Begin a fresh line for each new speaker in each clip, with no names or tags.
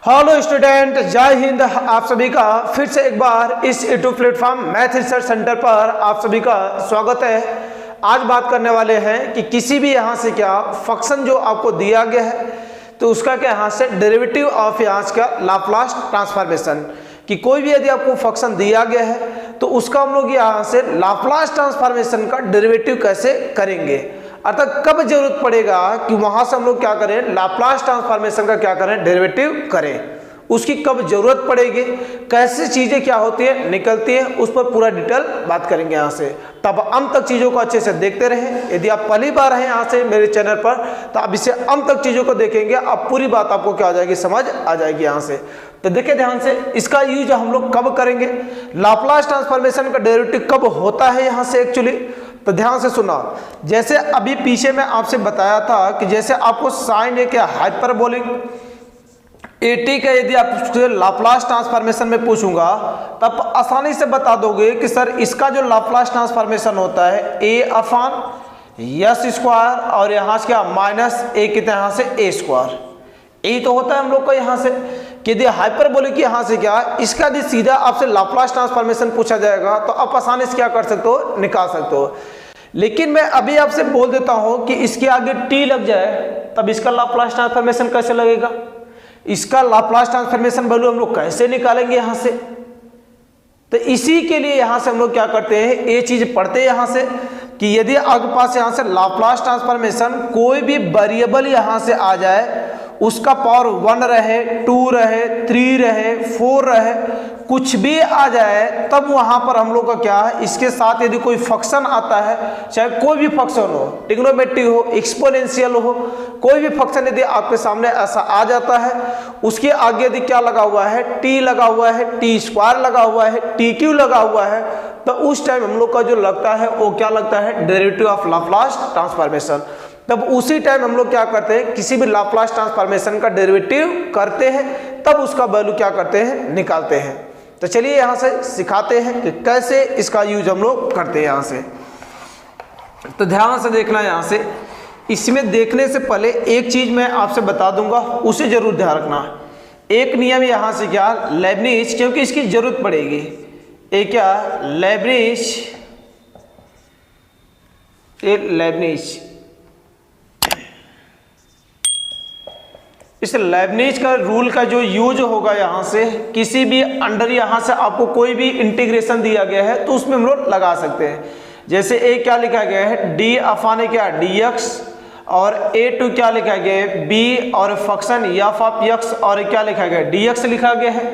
Hello student, जय हिंद। आप सभी का फिर से एक बार इस YouTube platform math research centre पर आप सभी का स्वागत है। आज बात करने वाले हैं कि किसी भी यहाँ से क्या फंक्शन जो आपको दिया गया है तो उसका क्या यहाँ से डेरिवेटिव ऑफ यहाँ का लाप्लास ट्रांसफॉर्मेशन, कि कोई भी यदि आपको फंक्शन दिया गया है तो उसका हम लोग यहाँ से लाप्लास ट्रांसफॉर्मेशन का डेरिवेटिव कैसे करेंगे, अर्थात कब जरूरत पड़ेगा कि वहां से हम लोग क्या करें, लाप्लास ट्रांसफॉर्मेशन का क्या करें, डेरिवेटिव करें, उसकी कब जरूरत पड़ेगी, कैसे चीजें क्या होती है निकलती है, उस पर पूरा डिटेल बात करेंगे यहाँ से। तब अंत तक चीजों को अच्छे से देखते रहें। यदि आप पहली बार हैं यहाँ से मेरे चैनल पर तो आप इसे अंत तक चीजों को देखेंगे, अब पूरी बात आपको क्या हो जाएगी, समझ आ जाएगी यहाँ से। तो देखिए ध्यान से, इसका यूज हम लोग कब करेंगे, लाप्लास ट्रांसफॉर्मेशन का डेरिवेटिव कब होता है यहाँ से एक्चुअली, तो ध्यान से सुना। जैसे अभी पीछे मैं आपसे बताया था कि जैसे आपको साइन ए क्या हाइपरबोलिक 80 का यदि आप उसके लाप्लास ट्रांसफॉर्मेशन में पूछूंगा तब आसानी से बता दोगे कि सर इसका जो लाप्लास ट्रांसफॉर्मेशन होता है a अपान यस स्क्वायर और यहाँ से क्या माइनस ए कितना यहाँ से ए स्क्वायर, यही तो होता है हम लोग का यहाँ से। कि यदि हाइपरबोलिक यहाँ से क्या इसका यदि सीधा आपसे लाप्लास ट्रांसफॉर्मेशन पूछा जाएगा तो आप आसानी से क्या कर सकते हो, निकाल सकते हो। लेकिन मैं अभी आपसे बोल देता हूं कि इसके आगे टी लग जाए तब इसका लाप्लास ट्रांसफॉर्मेशन कैसे लगेगा, इसका लाप्लास ट्रांसफॉर्मेशन वैल्यू हम लोग कैसे निकालेंगे यहाँ से। तो इसी के लिए यहाँ से हम लोग क्या करते हैं, ये चीज पढ़ते हैं यहाँ से कि यदि आपके पास यहाँ से लाप्लास ट्रांसफॉर्मेशन कोई भी वेरिएबल यहाँ से आ जाए, उसका पावर 1 रहे, 2 रहे, 3 रहे, 4 रहे, कुछ भी आ जाए, तब वहां पर हम लोग का क्या है, इसके साथ यदि कोई फंक्शन आता है, चाहे कोई भी फंक्शन हो, ट्रिग्नोमेट्री हो, एक्सपोनेंशियल हो, कोई भी फंक्शन यदि आपके सामने ऐसा आ जाता है, उसके आगे यदि क्या लगा हुआ है, टी लगा हुआ है, टी स्क्वायर लगा हुआ है, टी क्यू लगा हुआ है, तो उस टाइम हम लोग का जो लगता है वो क्या लगता है, डेरिवेटिव ऑफ लाप्लास ट्रांसफॉर्मेशन। तब उसी टाइम हम लोग क्या करते हैं, किसी भी लाप्लास ट्रांसफॉर्मेशन का डेरिवेटिव करते हैं, तब उसका वैल्यू क्या करते हैं, निकालते हैं। तो चलिए यहाँ से सिखाते हैं कि कैसे इसका यूज हम लोग करते हैं यहाँ से। तो ध्यान से देखना यहाँ से, इसमें देखने से पहले एक चीज मैं आपसे बता दूंगा, उसे जरूर ध्यान रखना। एक नियम यहाँ से क्या, लेबनिज, क्योंकि इसकी जरूरत पड़ेगी, एक क्या लेबनिज, इस लेबनिज का रूल का जो यूज होगा यहाँ से, किसी भी अंडर यहाँ से आपको कोई भी इंटीग्रेशन दिया गया है तो उसमें हम लोग लगा सकते हैं। जैसे ए क्या लिखा गया है, डी अपान क्या dx, और a2 क्या लिखा गया है, b, और फंक्शन एफ ऑफ x और क्या लिखा गया है, dx लिखा गया है।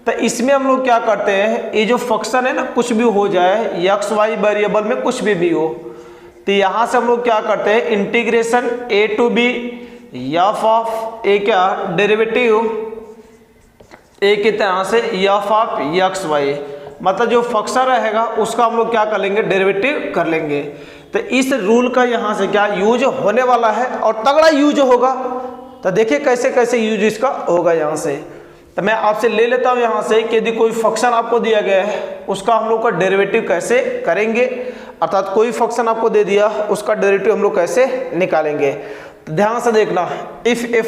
तो इसमें हम लोग क्या करते हैं, ये जो फंक्शन है ना, कुछ भी हो जाए, x y वेरिएबल में कुछ भी हो, तो यहाँ से हम लोग क्या करते हैं, integration a to b F of A क्या डेरिवेटिव ए की तरह से एफ ऑफ एक्स वाई, मतलब जो फंक्शन रहेगा उसका हम लोग क्या कर लेंगे, डेरिवेटिव कर लेंगे। तो इस रूल का यहाँ से क्या यूज होने वाला है और तगड़ा यूज होगा। तो देखिए कैसे कैसे यूज इसका होगा यहाँ से। तो मैं आपसे ले लेता हूँ यहाँ से कि यदि कोई फंक्शन आपको दिया गया है उसका हम लोग का डेरिवेटिव कैसे करेंगे, अर्थात कोई फंक्शन आपको दे दिया उसका डेरिवेटिव हम लोग कैसे निकालेंगे। तो ध्यान से देखना, इफ ए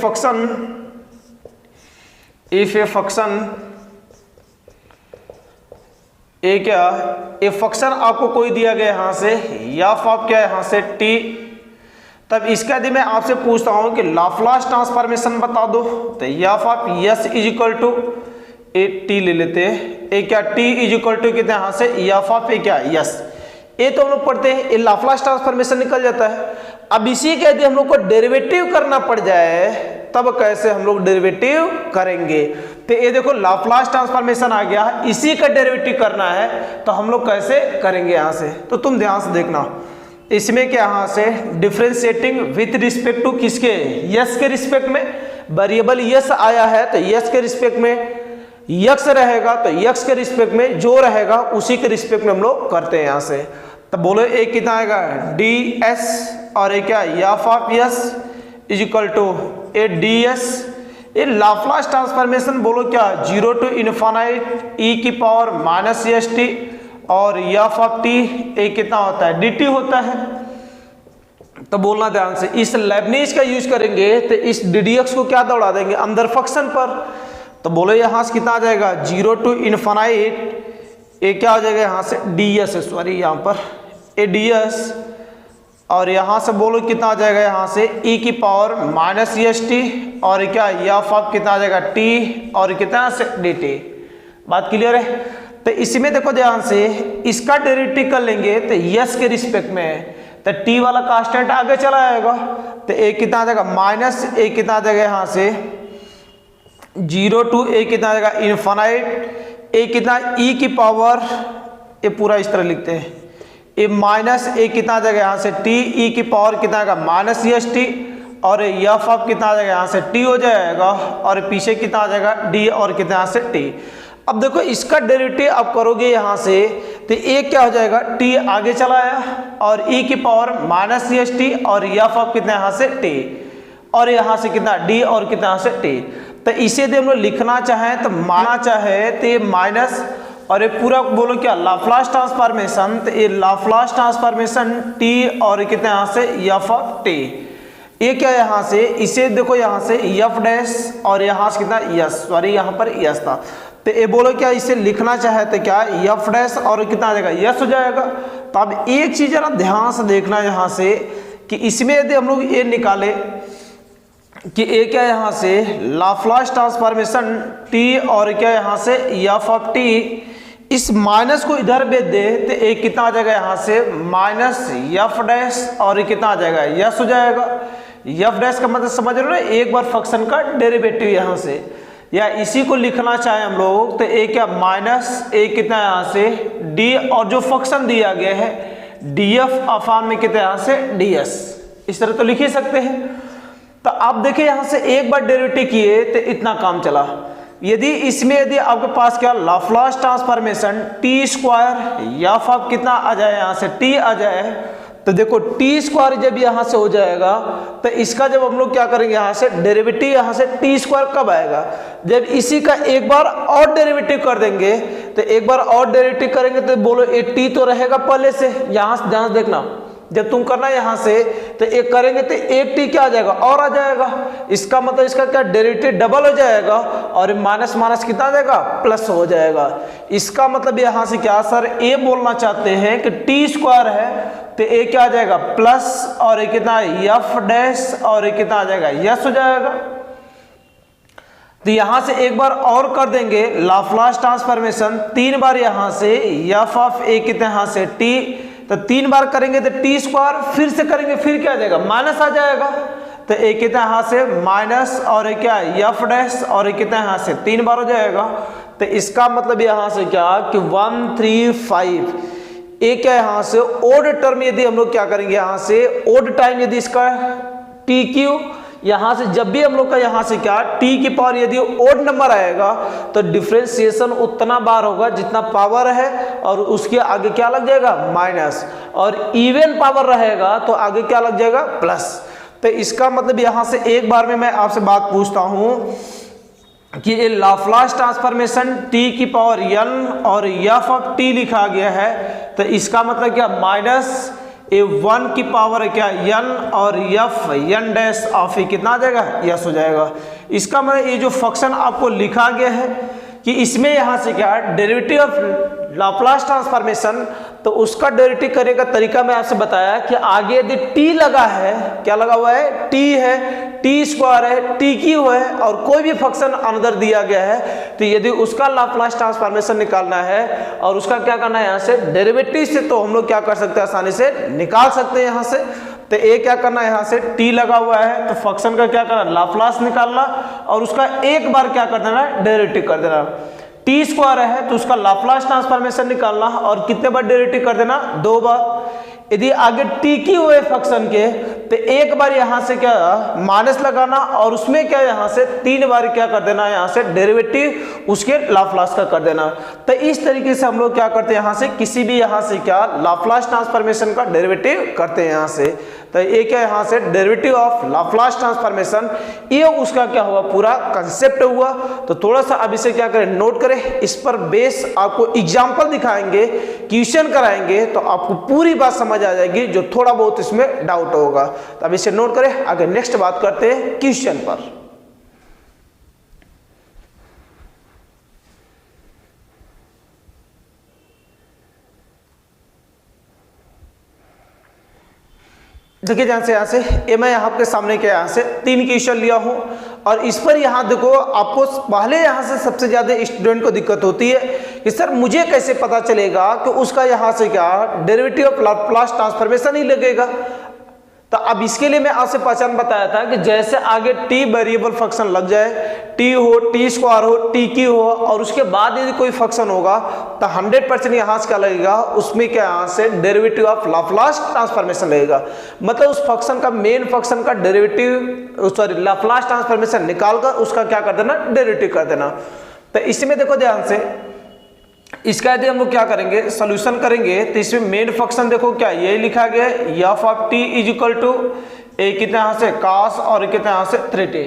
फंक्शन आपको कोई दिया गया यहाँ से एफ ऑफ क्या यहाँ से टी, तब इसका यदि मैं आपसे पूछता हूँ कि लाप्लास ट्रांसफॉर्मेशन बता दो, तो F of S is equal to A T ले लेते हैं, ए क्या टी इज इक्वल टू कितने यहाँ से एफ ऑफ ए क्या यस, ये तो हम लोग पढ़ते हैं, ये लाप्लास ट्रांसफॉर्मेशन निकल जाता है। अब इसी के यदि हम लोग को डेरिवेटिव करना पड़ जाए तब कैसे हम लोग डेरिवेटिव करेंगे। तो ये देखो लाप्लास ट्रांसफॉर्मेशन आ गया, इसी का डेरिवेटिव करना है तो हम लोग कैसे करेंगे यहाँ से। तो तुम ध्यान से देखना, इसमें क्या यहाँ से डिफरेंशिएटिंग विथ रिस्पेक्ट टू किसके, यस के रिस्पेक्ट में, वेरिएबल यस आया है तो यस के रिस्पेक्ट में, यक्स रहेगा तो यक्स के रिस्पेक्ट में, जो रहेगा उसी के रिस्पेक्ट में हम लोग करते हैं यहाँ से। तो बोलो एक कितना आएगा डी एस और एक क्या F of S is equal to A D S, ये लाप्लास ट्रांसफॉर्मेशन बोलो क्या 0 to इनफाइनाइट e की पावर माइनस एस टी, और एफ ऑफ टी ए कितना होता है, डी टी होता है। तो बोलना ध्यान से, इस लेबनिज का यूज करेंगे तो इस ddx को क्या दौड़ा देंगे अंदर फंक्शन पर, तो बोलो यहाँ से कितना आ जाएगा 0 to इन्फिनिट, ये क्या हो जाएगा यहाँ से ds है, सॉरी यहाँ पर ए ds, और यहाँ से बोलो कितना आ जाएगा यहाँ से e की पावर माइनस st, और क्या एफ ऑफ कितना आ जाएगा t, और कितना से dt। बात क्लियर है। तो इसमें देखो ध्यान से, इसका डेरिवेटिव कर लेंगे तो यस के रिस्पेक्ट में, तो t वाला कांस्टेंट आगे चला आएगा, तो a कितना आ जाएगा माइनस a कितना आ जाएगा यहाँ से 0 to a कितना आ जाएगा इन्फिनिट, a कितना e की पावर, ये पूरा इस तरह लिखते हैं, ए माइनस a कितना आ जाएगा यहाँ से t, e की पावर कितना आएगा माइनस st, और एफ ऑफ कितना आ जाएगा यहाँ से t हो जाएगा, और पीछे कितना आ जाएगा d, और कितना यहाँ से t। अब देखो इसका डेरिवेटिव आप करोगे यहाँ से, तो a क्या हो जाएगा t आगे चला आया, और e की पावर माइनस st, और एफ ऑफ कितना यहाँ से t, और यहाँ से कितना d, और कितना यहाँ से t। तो इसे यदि हम लोग लिखना चाहें तो माना चाहे तो ये माइनस, और ये पूरा बोलो क्या लाप्लास ट्रांसफॉर्मेशन, तो ये लाप्लास ट्रांसफॉर्मेशन t, और कितना यहाँ से एफ ऑफ t। ये क्या यहाँ से, इसे देखो यहाँ से एफ डैश, और यहाँ से कितना यस, सॉरी यहाँ पर यस था, तो ये बोलो क्या इसे लिखना चाहे तो क्या एफ डैश, और कितना आ जाएगा यस हो जाएगा। तो अब एक चीज जरा ध्यान से देखना यहाँ से कि इसमें यदि हम लोग ये निकाले कि ए क्या यहाँ से लाप्लास ट्रांसफॉर्मेशन t, और क्या यहाँ से एफ ऑफ t, इस माइनस को इधर भेज दे तो ए कितना आ जाएगा यहाँ से माइनस एफ डैश, और कितना आ जाएगा यस हो जाएगा। एफ डैश का मतलब समझ रहे हो ना, एक बार फंक्शन का डेरिवेटिव यहाँ से, या इसी को लिखना चाहे हम लोग तो ए क्या माइनस ए कितना यहाँ से d, और जो फंक्शन दिया गया है df अपान में कितना यहाँ से ds, इस तरह तो लिख ही सकते हैं। तो आप देखिए यहाँ से एक बार डेरिवेटिव किए तो इतना काम चला। यदि इसमें यदि आपके पास क्या लाप्लास ट्रांसफॉर्मेशन टी स्क्वायर, या आप कितना आ जाए यहाँ से t आ जाए, तो देखो टी स्क्वायर जब यहाँ से हो जाएगा तो इसका जब हम लोग क्या करेंगे यहाँ से डेरिवेटिव, यहाँ से टी स्क्वायर कब आएगा जब इसी का एक बार और डेरिवेटिव कर देंगे। तो एक बार और डेरिवेटिव करेंगे तो बोलो ये टी तो रहेगा पहले से, यहाँ से ध्यान देखना, जब तुम करना यहाँ से तो एक करेंगे तो एक टी क्या आ जाएगा और आ जाएगा, इसका मतलब इसका क्या डेरिवेटिव डबल हो जाएगा, और माइनस माइनस कितना आ जाएगा प्लस हो जाएगा। इसका मतलब यहाँ से क्या सर ए बोलना चाहते हैं कि टी स्क्वायर है तो ए क्या आ जाएगा प्लस, और ए कितना एफ डैश, और ए कितना आ जाएगा यस हो जाएगा। तो यहां से एक बार और कर देंगे लाप्लास ट्रांसफॉर्मेशन, 3 बार यहां से एफ ऑफ ए कितना यहाँ से टी, तो 3 बार करेंगे तो टी स्क्वायर, फिर से करेंगे फिर क्या आ जाएगा माइनस आ जाएगा, तो ए कितना यहाँ से माइनस, और ए क्या एफ डैश, और ए कितना यहाँ से 3 बार हो जाएगा। तो इसका मतलब यहाँ से क्या कि 1 3 5, ए क्या यहाँ से ओड टर्म यदि हम लोग क्या करेंगे यहाँ से ओड टाइम यदि इसका टी क्यू, यहाँ से जब भी हम लोग का यहाँ से क्या t की पावर यदि ओड नंबर आएगा तो डिफरेंशिएशन उतना बार होगा जितना पावर है, और उसके आगे क्या लग जाएगा माइनस, और इवन पावर रहेगा तो आगे क्या लग जाएगा प्लस। तो इसका मतलब यहाँ से एक बार में मैं आपसे बात पूछता हूँ कि ये लाप्लास ट्रांसफॉर्मेशन t की पावर n और एफ ऑफ t लिखा गया है, तो इसका मतलब क्या माइनस ए 1 की पावर है क्या n, और एफ n डैश ऑफ ए कितना आ जाएगा यस हो जाएगा। इसका मतलब ये जो फंक्शन आपको लिखा गया है कि इसमें यहाँ से क्या डेरिवेटिव ऑफ लाप्लास ट्रांसफॉर्मेशन, तो उसका डेरिवेटिव करने का तरीका मैं आपसे बताया कि आगे यदि t लगा है, क्या लगा हुआ है t है, टी स्क्वायर है, टी क्यू है, और कोई भी फंक्शन अंदर दिया गया है, तो यदि उसका लाप्लास ट्रांसफॉर्मेशन निकालना है और उसका क्या करना है यहाँ से डेरिवेटिव से, तो हम लोग क्या कर सकते हैं आसानी से निकाल सकते हैं यहाँ से। तो ए क्या करना है यहाँ से t लगा हुआ है तो फंक्शन का क्या करना लाप्लास निकालना, और उसका एक बार क्या कर देना डेरिवेटिव कर देना। टी स्क्वायर है तो उसका लाप्लास ट्रांसफॉर्मेशन निकालना, और कितने बार डेरिवेटिव कर देना 2 बार। यदि आगे टी की हुए फंक्शन के तो एक बार यहाँ से क्या माइनस लगाना, और उसमें क्या यहाँ से 3 बार क्या कर देना यहाँ से डेरिवेटिव उसके लाप्लास का कर देना। तो इस तरीके से हम लोग क्या करते हैं यहाँ से किसी भी यहाँ से क्या लाप्लास ट्रांसफॉर्मेशन का डेरिवेटिव करते हैं यहाँ से। तो ये क्या यहाँ से डेरिवेटिव ऑफ लाप्लास ट्रांसफॉर्मेशन, ये उसका क्या हुआ पूरा कंसेप्ट हुआ। तो थोड़ा सा अब इसे क्या करें नोट करें, इस पर बेस आपको एग्जांपल दिखाएंगे, क्वेश्चन कराएंगे, तो आपको पूरी बात समझ आ जाएगी जो थोड़ा बहुत इसमें डाउट होगा। तो अब इसे नोट करें, आगे नेक्स्ट बात करते हैं क्वेश्चन पर। देखिए ध्यान से, यहाँ से ये मैं यहाँ आपके सामने के यहाँ से 3 क्वेश्चन लिया हूँ और इस पर यहाँ देखो आपको पहले यहाँ से सबसे ज़्यादा स्टूडेंट को दिक्कत होती है कि सर मुझे कैसे पता चलेगा कि उसका यहाँ से क्या डेरिवेटिव ऑफ लाप्लास ट्रांसफॉर्मेशन ही लगेगा। तो अब इसके लिए मैं आपसे पहचान बताया था कि जैसे आगे टी वेरिएबल फंक्शन लग जाए, टी हो, टी स्क्वायर हो, टी की हो, और उसके बाद यदि कोई फंक्शन होगा तो 100% यहाँ से क्या लगेगा, उसमें क्या यहाँ से डेरिवेटिव ऑफ लाप्लास ट्रांसफॉर्मेशन लगेगा। मतलब उस फंक्शन का मेन फंक्शन का डेरिवेटिव सॉरी लाप्लास ट्रांसफॉर्मेशन निकालकर उसका क्या कर देना, डेरिवेटिव कर देना। तो इसमें देखो ध्यान से, इसका यदि हम लोग क्या करेंगे, सॉल्यूशन करेंगे तो इसमें मेन फंक्शन देखो क्या यही लिखा गया है, F of T is equal to A कितना यहाँ से cos और कितना यहाँ से 3t।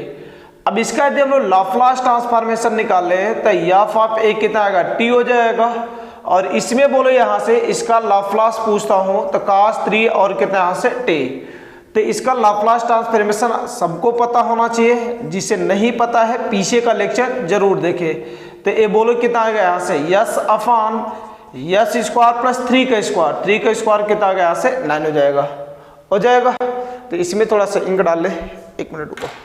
अब इसका यदि हम लोग लाप्लास ट्रांसफॉर्मेशन निकाल ले तो एफ ऑफ ए कितना आएगा, टी हो जाएगा। और इसमें बोलो यहाँ से इसका लाप्लास पूछता हूँ तो cos 3 और कितना यहाँ से t। तो इसका लाप्लास ट्रांसफॉर्मेशन सबको पता होना चाहिए, जिसे नहीं पता है पीछे का लेक्चर जरूर देखे। तो ये बोलो कितना आ गया यहाँ से yes upon S square plus 3 का स्क्वायर, 3 का स्क्वायर कितना आ गया यहाँ से 9 हो जाएगा। तो इसमें थोड़ा सा इंक डाल ले, 1 मिनट रुको।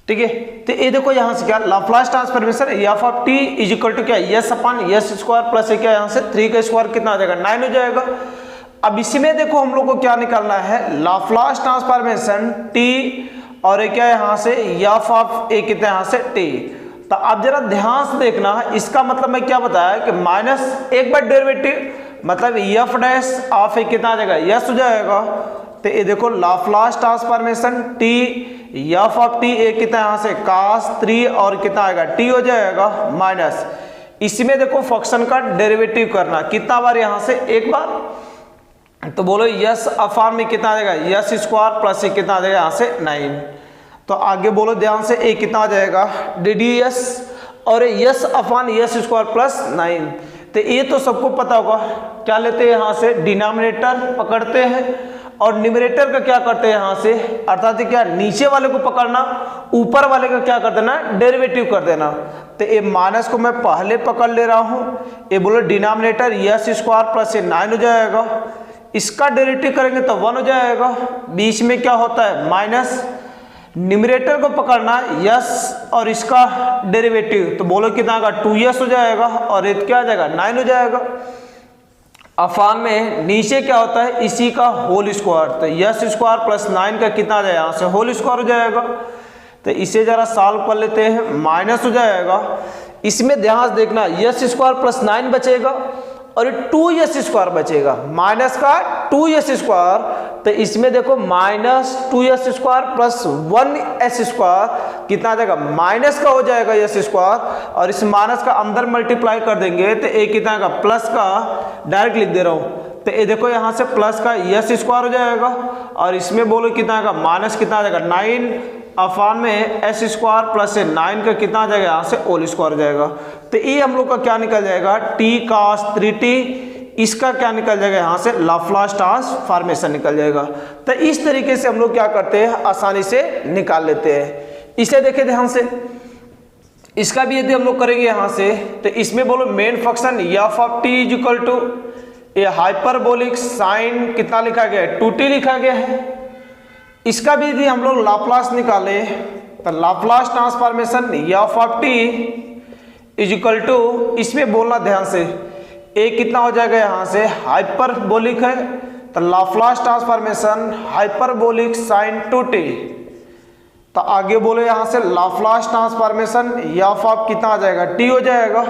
ठीक है, तो ये देखो यहाँ से क्या Laplace transformation F of T is equal to क्या S upon S square plus क्या यहाँ से 3 का स्क्वायर कितना आ जाएगा, 9 हो जाएगा। अब इसमें देखो हम लोग को क्या निकालना है, लाप्लास ट्रांसफॉर्मेशन टी और क्या यहाँ से एफ ऑफ ए कितना यहाँ से टी। तो आप जरा ध्यान से देखना, इसका मतलब मैं क्या बताया कि माइनस एक बार डेरिवेटिव मतलब एफ डैश ऑफ ए कितना आ जाएगा, यस हो जाएगा। तो ये देखो Laplace transformation T F of T A कितना यहाँ से cos 3 और कितना आएगा टी हो जाएगा माइनस, इसमें देखो फंक्शन का डेरिवेटिव करना कितना बार यहाँ से, एक बार। तो बोलो यस अपान में कितना आ जाएगा यस स्क्वायर प्लस कितना आ जाएगा यहाँ से 9। तो आगे बोलो ध्यान से ए कितना आ जाएगा डी डी एस और yes upon S square plus 9। तो ये तो सबको पता होगा, क्या लेते हैं यहाँ से डिनोमिनेटर पकड़ते हैं और न्यूमरेटर का क्या करते हैं यहाँ से, अर्थात क्या नीचे वाले को पकड़ना, ऊपर वाले का क्या कर देना, डेरिवेटिव कर देना। तो ये माइनस को मैं पहले पकड़ ले रहा हूँ, ये बोलो डिनोमिनेटर यस स्क्वायर प्लस 9 हो जाएगा, इसका डेरिवेटिव करेंगे तो 1 हो जाएगा। बीच में क्या होता है माइनस, न्यूमरेटर को पकड़ना यस और इसका डेरिवेटिव, तो बोलो कितना आएगा 2s हो जाएगा और ये क्या आ जाएगा 9 हो जाएगा। अफान में नीचे क्या होता है इसी का होल स्क्वायर, तो यस स्क्वायर प्लस 9 का कितना आ जाएगा यहाँ से होल स्क्वायर हो जाएगा। तो इसे जरा सॉल्व कर लेते हैं, माइनस हो जाएगा। इसमें ध्यान से देखना यस स्क्वायर प्लस 9 बचेगा और 2s स्क्वायर बचेगा, माइनस का 2s स्क्वायर। तो इसमें देखो minus 2s square plus 1s square कितना आ जाएगा, माइनस का हो जाएगा यस स्क्वायर, और इस माइनस का अंदर मल्टीप्लाई कर देंगे तो ए कितना आएगा प्लस का, डायरेक्ट लिख दे रहा हूँ। तो ये देखो यहाँ से प्लस का यस स्क्वायर हो जाएगा और इसमें बोलो कितना आएगा माइनस कितना आ जाएगा 9 अफान में एस स्क्वायर प्लस 9 का कितना आ जाएगा यहाँ से होल स्क्वायर हो जाएगा। तो ये हम लोग का क्या निकल जाएगा टी cos 3t, इसका क्या निकल जाएगा यहाँ से लाप्लास ट्रांसफॉर्मेशन निकल जाएगा। तो इस तरीके से हम लोग क्या करते हैं आसानी से निकाल लेते हैं। इसे देखें ध्यान से, इसका भी यदि हम लोग करेंगे यहाँ से तो इसमें बोलो main function F of T is equal to A hyperbolic sine कितना लिखा गया है 2t लिखा गया है। इसका भी यदि हम लोग लाप्लास निकाले तो Laplace transformation F of T is equal to, इसमें बोलना ध्यान से ए कितना हो जाएगा यहाँ से हाइपरबोलिक है, तो Laplace transformation hyperbolic sign 2t। तो आगे बोले यहाँ से लाप्लास ट्रांसफॉर्मेशन एफ ऑफ कितना आ जाएगा टी हो जाएगा।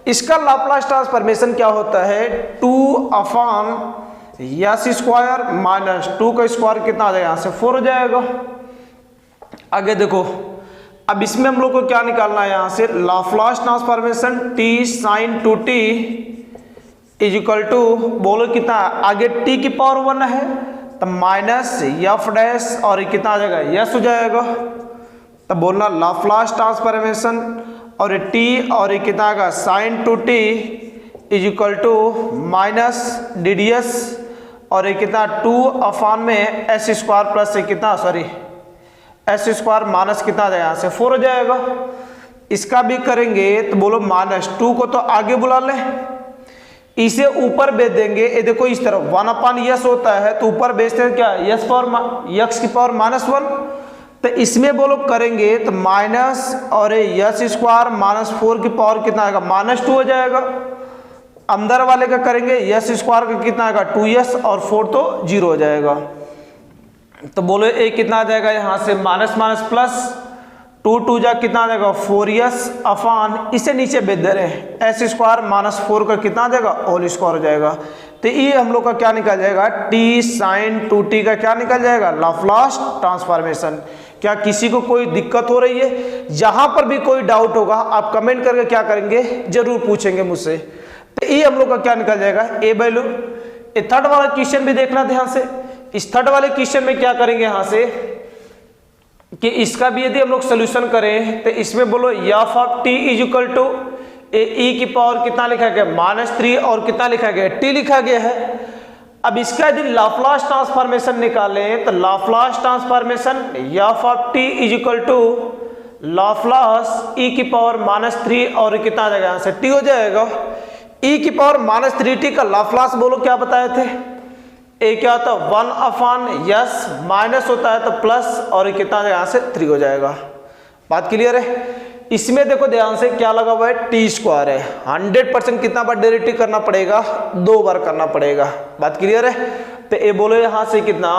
इसका लाप्लास ट्रांसफॉर्मेशन क्या होता है 2 अपान यस स्क्वायर माइनस 2 का स्क्वायर कितना आ जाएगा यहाँ से 4 हो जाएगा। आगे देखो, अब इसमें हम लोग को क्या निकालना है यहाँ से Laplace transformation T sine 2t is equal to, बोलो कितना आगे t की पावर 1 है तो माइनस एफ डैश और कितना आ जाएगा यस हो जाएगा। तो बोलना लाप्लास ट्रांसफॉर्मेशन और टी और ये कितना आएगा sine two T is equal to minus D D S और ये कितना 2 में एस स्क्वायर प्लस ये कितना सॉरी एस स्क्वायर माइनस कितना आ जाएगा यहाँ से 4 हो जाएगा। इसका भी करेंगे तो बोलो -2 को तो आगे बुला ले, इसे ऊपर भेज देंगे। ये देखो इस तरफ 1/s होता है तो ऊपर भेजते हैं क्या यस की पावर -1, तो इसमें बोलो करेंगे तो माइनस और यस स्क्वायर -4 की पावर कितना आएगा -2 हो जाएगा। अंदर वाले का करेंगे यस स्क्वायर का कितना आएगा 2s और 4 तो 0 हो जाएगा। तो बोलो ये कितना आ जाएगा यहाँ से माइनस माइनस प्लस 2 जा कितना आ जाएगा 4s अपान इसे नीचे भेज दे रहे हैं एस स्क्वायर -4 का कितना आ जाएगा होल स्क्वायर हो जाएगा। तो ये हम लोग का क्या निकल जाएगा t साइन 2t का क्या निकल जाएगा लाप्लास ट्रांसफॉर्मेशन। क्या किसी को कोई दिक्कत हो रही है? जहां पर भी कोई डाउट होगा आप कमेंट करके क्या करेंगे जरूर पूछेंगे मुझसे। तो ये हम लोग का क्या निकल जाएगा ए वैल्यू। ये थर्ड वाला क्वेश्चन भी देखना ध्यान से। इस थर्ड वाले क्वेश्चन में क्या करेंगे यहाँ से कि इसका भी यदि हम लोग सोल्यूशन करें तो इसमें बोलो F of T is equal to E की पावर कितना लिखा गया -3 और कितना लिखा गया टी लिखा गया है। अब इसका यदि लाप्लास ट्रांसफॉर्मेशन निकालें तो Laplace transformation F of T is equal to Laplace E की पावर -3 और कितना आ जाएगा यहाँ से टी हो जाएगा। ई की पावर -3t का लाप्लास बोलो क्या बताए थे ए क्या होता है 1/s माइनस होता है तो प्लस और कितना आ जाएगा यहाँ से 3 हो जाएगा। बात क्लियर है? इसमें देखो ध्यान से क्या लगा हुआ है टी स्क्वायर है 100% कितना बार डेरिवेटिव करना पड़ेगा 2 बार करना पड़ेगा। बात क्लियर है? तो ये बोलो यहाँ से कितना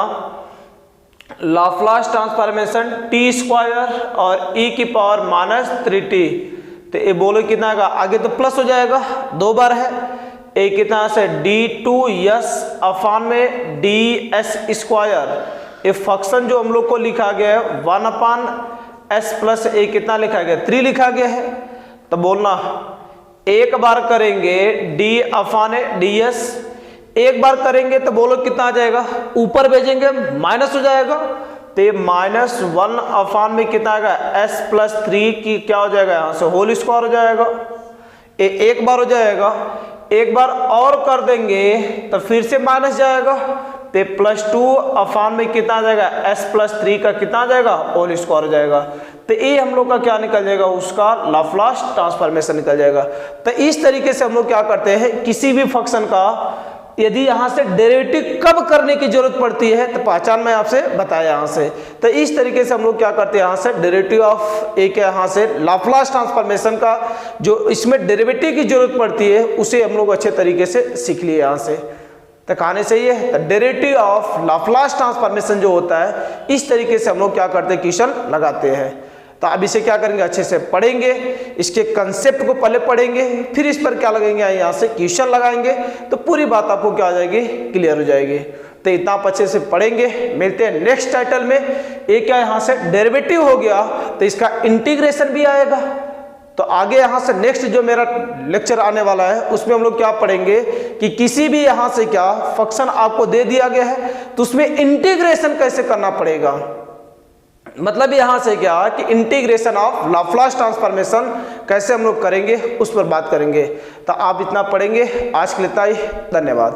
लाप्लास ट्रांसफॉर्मेशन टी स्क्वायर और ई की पावर -3t तो ये बोलो कितना आएगा आगे तो प्लस हो जाएगा 2 बार है ए कितना से d2s अपान में ds स्क्वायर। ये फंक्शन जो हम लोग को लिखा गया है 1/s प्लस ए कितना लिखा गया 3 लिखा गया है। तो बोलना एक बार करेंगे d अपान ds एक बार करेंगे तो बोलो कितना आ जाएगा ऊपर भेजेंगे माइनस हो जाएगा तो -1 अपान में कितना आएगा s प्लस 3 की क्या हो जाएगा यहाँ से होल स्क्वायर हो जाएगा। ये एक बार हो जाएगा एक बार और कर देंगे तो फिर से माइनस जाएगा तो +2 अपान में कितना आ जाएगा s प्लस 3 का कितना आ जाएगा होल स्क्वायर हो जाएगा। तो ये हम लोग का क्या निकल जाएगा उसका लाप्लास ट्रांसफॉर्मेशन निकल जाएगा। तो इस तरीके से हम लोग क्या करते हैं किसी भी फंक्शन का यदि यहाँ से डेरिवेटिव कब करने की जरूरत पड़ती है तो पहचान मैं आपसे बताया यहाँ से। तो इस तरीके से हम लोग क्या करते हैं यहाँ से डेरिवेटिव ऑफ एक यहाँ से लाप्लास ट्रांसफॉर्मेशन का जो इसमें डेरिवेटिव की जरूरत पड़ती है उसे हम लोग अच्छे तरीके से सीख लिए यहाँ से। तो कहानी सही है तो डेरिवेटिव ऑफ लाप्लास ट्रांसफॉर्मेशन जो होता है इस तरीके से हम लोग क्या करते हैं क्वेश्चन लगाते हैं। तो अब इसे क्या करेंगे अच्छे से पढ़ेंगे, इसके कंसेप्ट को पहले पढ़ेंगे फिर इस पर क्या लगेंगे यहाँ से क्वेश्चन लगाएंगे तो पूरी बात आपको क्या हो जाएगी क्लियर हो जाएगी। तो इतना आप अच्छे से पढ़ेंगे। मिलते हैं नेक्स्ट टाइटल में। एक क्या यहाँ से डेरिवेटिव हो गया तो इसका इंटीग्रेशन भी आएगा। तो आगे यहाँ से नेक्स्ट जो मेरा लेक्चर आने वाला है उसमें हम लोग क्या पढ़ेंगे कि किसी भी यहाँ से क्या फंक्शन आपको दे दिया गया है तो उसमें इंटीग्रेशन कैसे करना पड़ेगा। मतलब यहां से क्या कि इंटीग्रेशन ऑफ लाप्लास ट्रांसफॉर्मेशन कैसे हम लोग करेंगे उस पर बात करेंगे। तो आप इतना पढ़ेंगे। आज के लिए इतना ही, धन्यवाद।